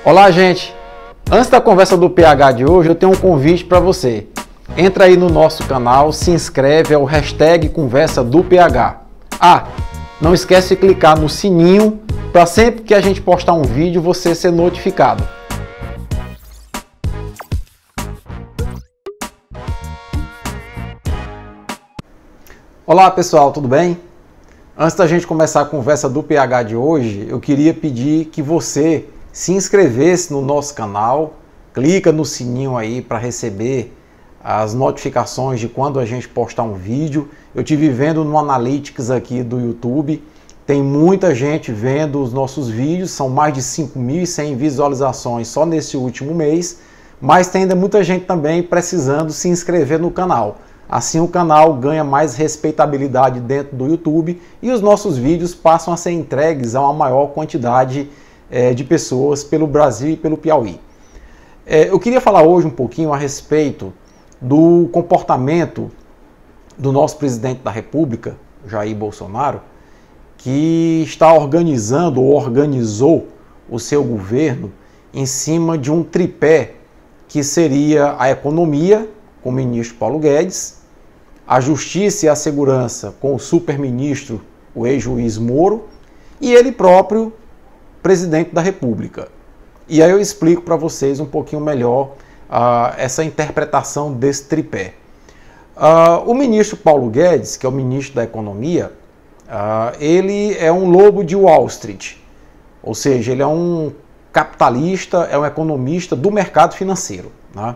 Olá, gente! Antes da conversa do PH de hoje, eu tenho um convite para você. Entra aí no nosso canal, se inscreve, é o hashtag Conversa do PH. Não esquece de clicar no sininho para sempre que a gente postar um vídeo você ser notificado. Olá pessoal, tudo bem? Antes da gente começar a conversa do PH de hoje, eu queria pedir que você se inscrevesse no nosso canal, clica no sininho aí para receber as notificações de quando a gente postar um vídeo. Eu estive vendo no Analytics aqui do YouTube, tem muita gente vendo os nossos vídeos, são mais de 5.100 visualizações só nesse último mês, mas tem ainda muita gente também precisando se inscrever no canal. Assim o canal ganha mais respeitabilidade dentro do YouTube e os nossos vídeos passam a ser entregues a uma maior quantidade de pessoas pelo Brasil e pelo Piauí. Eu queria falar hoje um pouquinho a respeito do comportamento do nosso presidente da República, Jair Bolsonaro, que está organizando ou organizou o seu governo em cima de um tripé que seria a economia, com o ministro Paulo Guedes, a Justiça e a Segurança com o superministro, o ex-juiz Moro, e ele próprio, presidente da República. E aí eu explico para vocês um pouquinho melhor essa interpretação desse tripé. O ministro Paulo Guedes, que é o ministro da Economia, ele é um lobo de Wall Street, ou seja, ele é um capitalista, é um economista do mercado financeiro, né?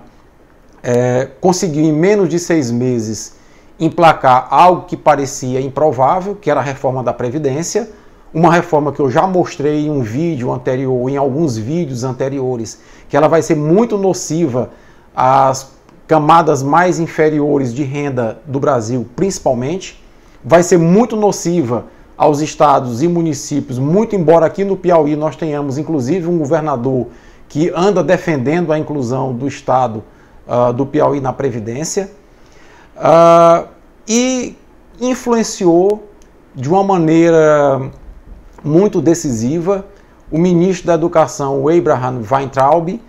Conseguiu em menos de 6 meses emplacar algo que parecia improvável, que era a reforma da Previdência, uma reforma que eu já mostrei em um vídeo anterior, em alguns vídeos anteriores, que ela vai ser muito nociva às camadas mais inferiores de renda do Brasil, principalmente, vai ser muito nociva aos estados e municípios, muito embora aqui no Piauí nós tenhamos inclusive um governador que anda defendendo a inclusão do estado do Piauí na Previdência, e influenciou de uma maneira muito decisiva o ministro da Educação, o Abraham Weintraub,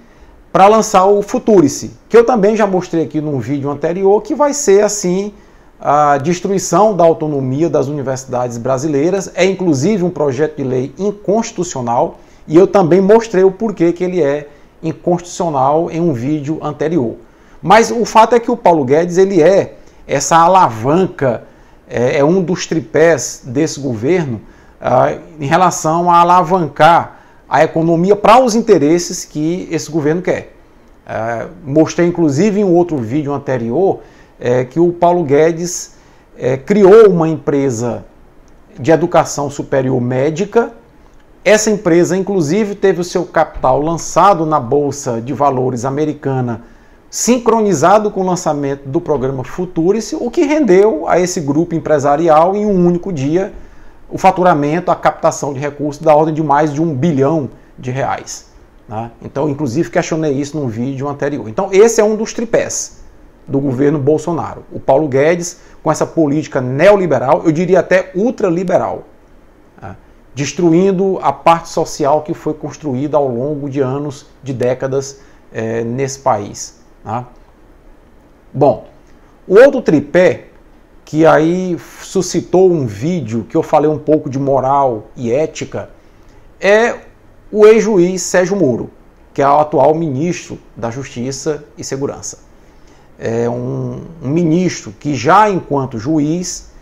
para lançar o Futurice, que eu também já mostrei aqui num vídeo anterior, que vai ser assim a destruição da autonomia das universidades brasileiras. É inclusive um projeto de lei inconstitucional e eu também mostrei o porquê que ele é inconstitucional em um vídeo anterior. Mas o fato é que o Paulo Guedes ele é essa alavanca, é um dos tripés desse governo em relação a alavancar a economia para os interesses que esse governo quer. Mostrei inclusive em um outro vídeo anterior que o Paulo Guedes criou uma empresa de educação superior médica. Essa empresa inclusive teve o seu capital lançado na Bolsa de Valores americana, sincronizado com o lançamento do programa Futurice, o que rendeu a esse grupo empresarial em um único dia o faturamento, a captação de recursos da ordem de mais de R$1 bilhão, né? Então, inclusive, questionei isso num vídeo anterior. Então, esse é um dos tripés do governo Bolsonaro. O Paulo Guedes, com essa política neoliberal, eu diria até ultraliberal, né? Destruindo a parte social que foi construída ao longo de anos, de décadas nesse país, né? Bom, o outro tripé que aí suscitou um vídeo que eu falei um pouco de moral e ética, é o ex-juiz Sérgio Moro, que é o atual ministro da Justiça e Segurança. É um ministro que já enquanto juiz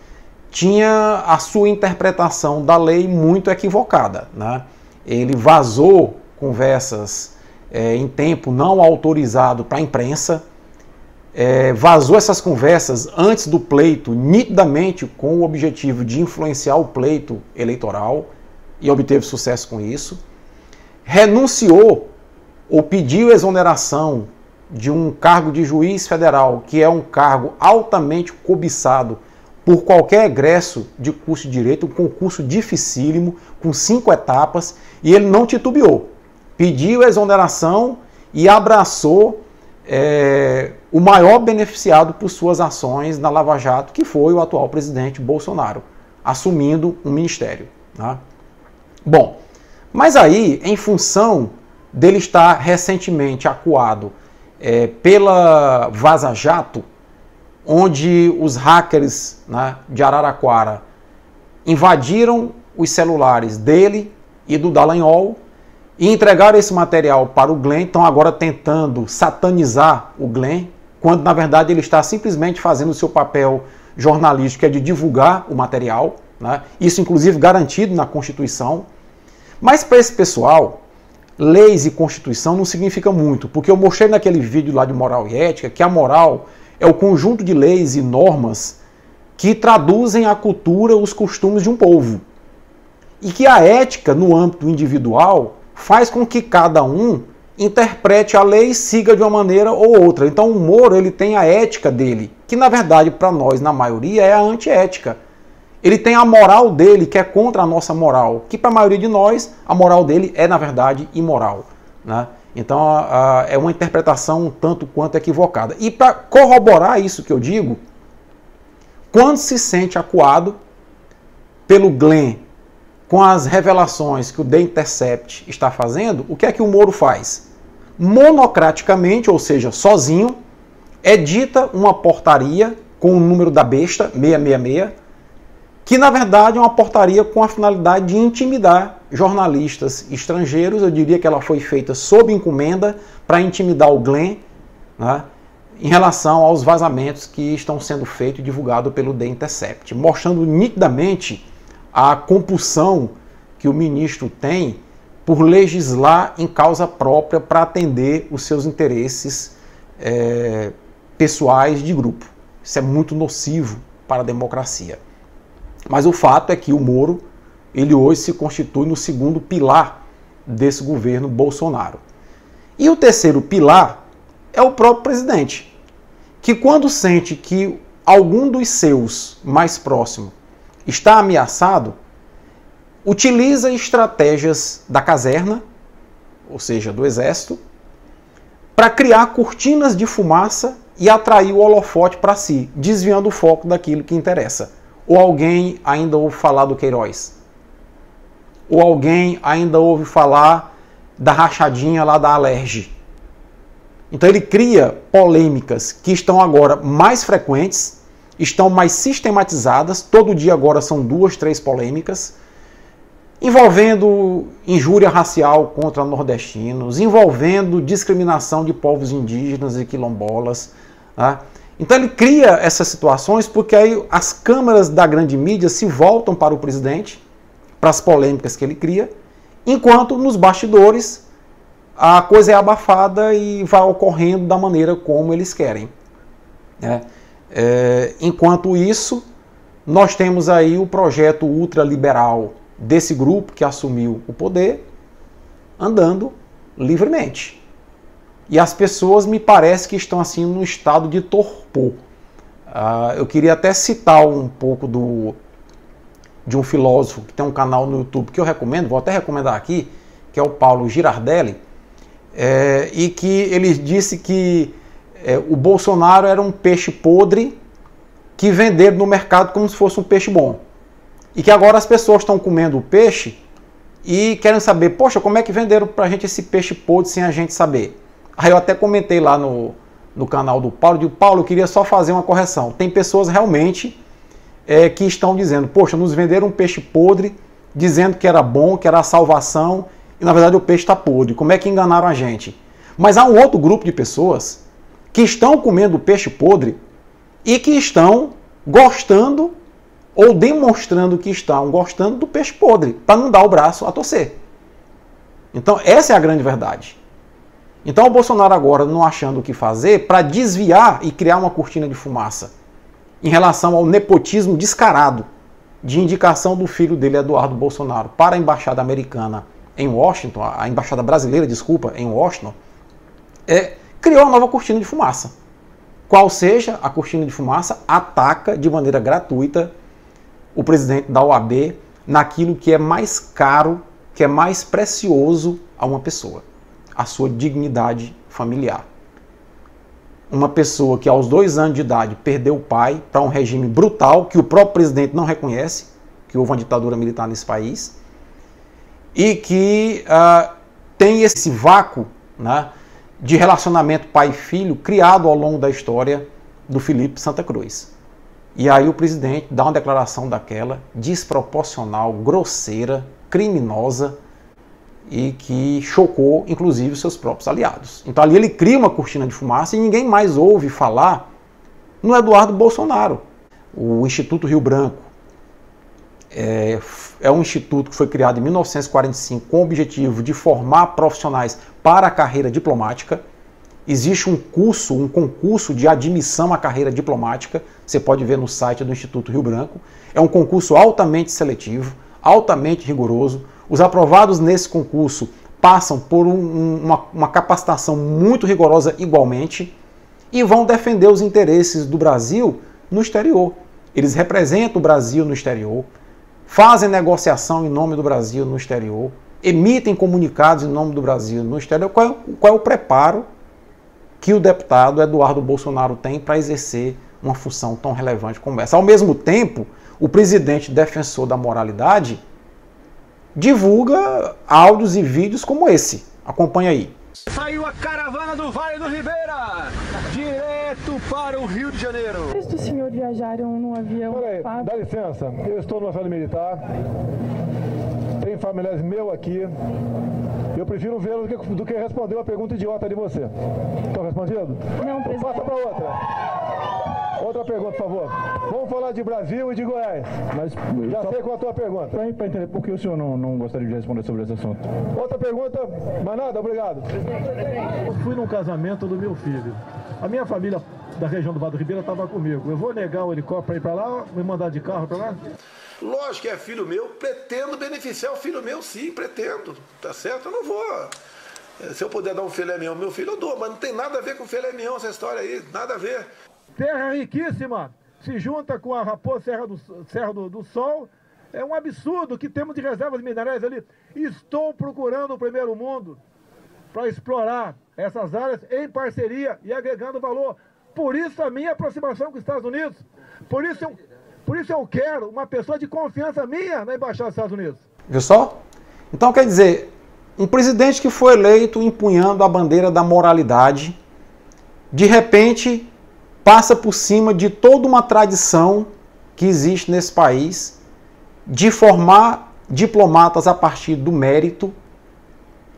tinha a sua interpretação da lei muito equivocada, né? Ele vazou conversas em tempo não autorizado para a imprensa, vazou essas conversas antes do pleito, nitidamente com o objetivo de influenciar o pleito eleitoral, e obteve sucesso com isso. Renunciou ou pediu exoneração de um cargo de juiz federal, que é um cargo altamente cobiçado por qualquer egresso de curso de direito, um concurso dificílimo, com 5 etapas, e ele não titubeou. Pediu exoneração e abraçou o maior beneficiado por suas ações na Lava Jato, que foi o atual presidente Bolsonaro, assumindo um ministério, né? Bom, mas aí, em função dele estar recentemente acuado pela Vaza Jato, onde os hackers, né, de Araraquara invadiram os celulares dele e do Dallagnol e entregaram esse material para o Glenn. Estão agora tentando satanizar o Glenn, quando na verdade ele está simplesmente fazendo o seu papel jornalístico, que é de divulgar o material, né? Isso inclusive garantido na Constituição. Mas para esse pessoal, leis e Constituição não significa muito, porque eu mostrei naquele vídeo lá de moral e ética que a moral é o conjunto de leis e normas que traduzem a cultura, os costumes de um povo. E que a ética, no âmbito individual, faz com que cada um interprete a lei e siga de uma maneira ou outra. Então o Moro, ele tem a ética dele, que na verdade para nós, na maioria, é a antiética. Ele tem a moral dele, que é contra a nossa moral, que para a maioria de nós, a moral dele é na verdade imoral, né? Então é uma interpretação um tanto quanto equivocada. E para corroborar isso que eu digo, quando se sente acuado pelo Glenn com as revelações que o The Intercept está fazendo, o que é que o Moro faz? Monocraticamente, ou seja, sozinho, edita uma portaria com o número da besta, 666, que na verdade é uma portaria com a finalidade de intimidar jornalistas estrangeiros. Eu diria que ela foi feita sob encomenda para intimidar o Glenn, né, em relação aos vazamentos que estão sendo feitos e divulgados pelo The Intercept, mostrando nitidamente a compulsão que o ministro tem por legislar em causa própria para atender os seus interesses pessoais de grupo. Isso é muito nocivo para a democracia. Mas o fato é que o Moro, ele hoje se constitui no segundo pilar desse governo Bolsonaro. E o terceiro pilar é o próprio presidente, que quando sente que algum dos seus mais próximos está ameaçado, utiliza estratégias da caserna, ou seja, do exército, para criar cortinas de fumaça e atrair o holofote para si, desviando o foco daquilo que interessa. Ou alguém ainda ouve falar do Queiroz? Ou alguém ainda ouve falar da rachadinha lá da Alerj? Então ele cria polêmicas que estão agora mais frequentes, estão mais sistematizadas. Todo dia agora são 2, 3 polêmicas, envolvendo injúria racial contra nordestinos, envolvendo discriminação de povos indígenas e quilombolas, tá? Então ele cria essas situações porque aí as câmeras da grande mídia se voltam para o presidente, para as polêmicas que ele cria, enquanto nos bastidores a coisa é abafada e vai ocorrendo da maneira como eles querem, né? Enquanto isso, nós temos aí o projeto ultraliberal desse grupo que assumiu o poder, andando livremente. E as pessoas me parece que estão assim num estado de torpor. Eu queria até citar um pouco de um filósofo que tem um canal no YouTube que eu recomendo, vou até recomendar aqui, que é o Paulo Girardelli, e que ele disse que o Bolsonaro era um peixe podre que venderam no mercado como se fosse um peixe bom. E que agora as pessoas estão comendo o peixe e querem saber, poxa, como é que venderam pra gente esse peixe podre sem a gente saber? Aí eu até comentei lá no canal do Paulo, digo, Paulo, eu queria só fazer uma correção. Tem pessoas realmente que estão dizendo, poxa, nos venderam um peixe podre, dizendo que era bom, que era a salvação, e na verdade o peixe está podre. Como é que enganaram a gente? Mas há um outro grupo de pessoas que estão comendo peixe podre e que estão gostando ou demonstrando que estão gostando do peixe podre, para não dar o braço a torcer. Então essa é a grande verdade. Então o Bolsonaro agora não achando o que fazer para desviar e criar uma cortina de fumaça em relação ao nepotismo descarado de indicação do filho dele, Eduardo Bolsonaro, para a embaixada americana em Washington, a embaixada brasileira, desculpa, em Washington, criou uma nova cortina de fumaça. Qual seja a cortina de fumaça, ataca de maneira gratuita o presidente da OAB naquilo que é mais caro, que é mais precioso a uma pessoa, a sua dignidade familiar. Uma pessoa que aos 2 anos de idade perdeu o pai para um regime brutal, que o próprio presidente não reconhece, que houve uma ditadura militar nesse país, e que tem esse vácuo, né, de relacionamento pai e filho criado ao longo da história do Felipe Santa Cruz. E aí o presidente dá uma declaração daquela desproporcional, grosseira, criminosa e que chocou, inclusive, os seus próprios aliados. Então ali ele cria uma cortina de fumaça e ninguém mais ouve falar no Eduardo Bolsonaro. O Instituto Rio Branco é um instituto que foi criado em 1945 com o objetivo de formar profissionais para a carreira diplomática. Existe um concurso de admissão à carreira diplomática, você pode ver no site do Instituto Rio Branco. É um concurso altamente seletivo, altamente rigoroso. Os aprovados nesse concurso passam por uma capacitação muito rigorosa igualmente e vão defender os interesses do Brasil no exterior. Eles representam o Brasil no exterior, fazem negociação em nome do Brasil no exterior, emitem comunicados em nome do Brasil no exterior. Qual é o preparo que o deputado Eduardo Bolsonaro tem para exercer uma função tão relevante como essa? Ao mesmo tempo, o presidente defensor da moralidade divulga áudios e vídeos como esse. Acompanha aí. Saiu a caravana do Vale do Ribeira, direto para o Rio de Janeiro. Antes do senhor viajaram num avião... Peraí, dá licença, eu estou no avião militar, tem familiares meus aqui, eu prefiro vê-lo do que responder uma pergunta idiota de você. Estou respondido? Não, presidente. Passa para outra. Outra pergunta, por favor. Vamos falar de Brasil e de Goiás. Mas, já sei qual é a tua pergunta. Para entender por que o senhor não gostaria de responder sobre esse assunto. Outra pergunta, mais nada, obrigado. Eu fui num casamento do meu filho. A minha família da região do Vale do Ribeira estava comigo. Eu vou negar o helicóptero para ir para lá, me mandar de carro para lá? Lógico que é filho meu, pretendo beneficiar o filho meu, sim, pretendo. Tá certo? Eu não vou. Se eu puder dar um filé mignon ao meu filho, eu dou, mas não tem nada a ver com filé mignon essa história aí, nada a ver. Terra riquíssima, se junta com a Raposa Serra do Sol, é um absurdo que temos de reservas minerais ali. Estou procurando o primeiro mundo para explorar essas áreas em parceria e agregando valor. Por isso a minha aproximação com os Estados Unidos, por isso eu quero uma pessoa de confiança minha na Embaixada dos Estados Unidos. Viu só? Então quer dizer, um presidente que foi eleito empunhando a bandeira da moralidade, de repente passa por cima de toda uma tradição que existe nesse país de formar diplomatas a partir do mérito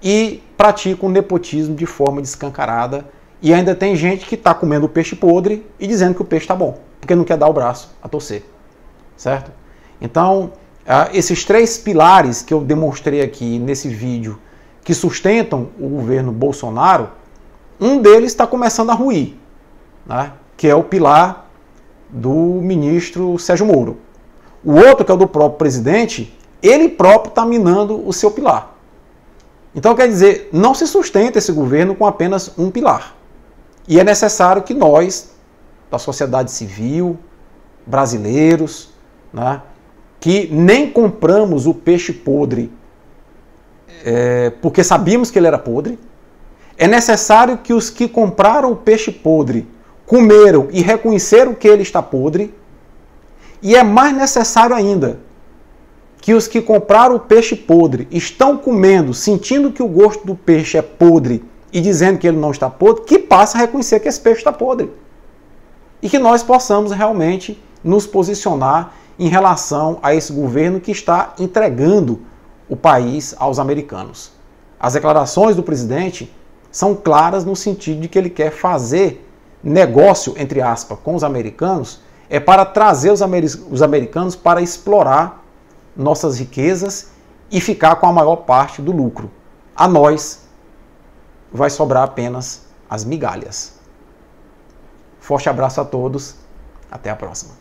e pratica o nepotismo de forma descancarada. E ainda tem gente que está comendo o peixe podre e dizendo que o peixe está bom, porque não quer dar o braço a torcer. Certo? Então, esses três pilares que eu demonstrei aqui nesse vídeo que sustentam o governo Bolsonaro, um deles está começando a ruir, né? Que é o pilar do ministro Sérgio Moro. O outro, que é o do próprio presidente, ele próprio está minando o seu pilar. Então, quer dizer, não se sustenta esse governo com apenas um pilar. E é necessário que nós, da sociedade civil, brasileiros, né, que nem compramos o peixe podre porque sabíamos que ele era podre, é necessário que os que compraram o peixe podre comeram e reconheceram que ele está podre, e é mais necessário ainda que os que compraram o peixe podre estão comendo, sentindo que o gosto do peixe é podre e dizendo que ele não está podre, que passe a reconhecer que esse peixe está podre. E que nós possamos realmente nos posicionar em relação a esse governo que está entregando o país aos americanos. As declarações do presidente são claras no sentido de que ele quer fazer negócio, entre aspas, com os americanos, é para trazer os americanos para explorar nossas riquezas e ficar com a maior parte do lucro. A nós vai sobrar apenas as migalhas. Forte abraço a todos, até a próxima.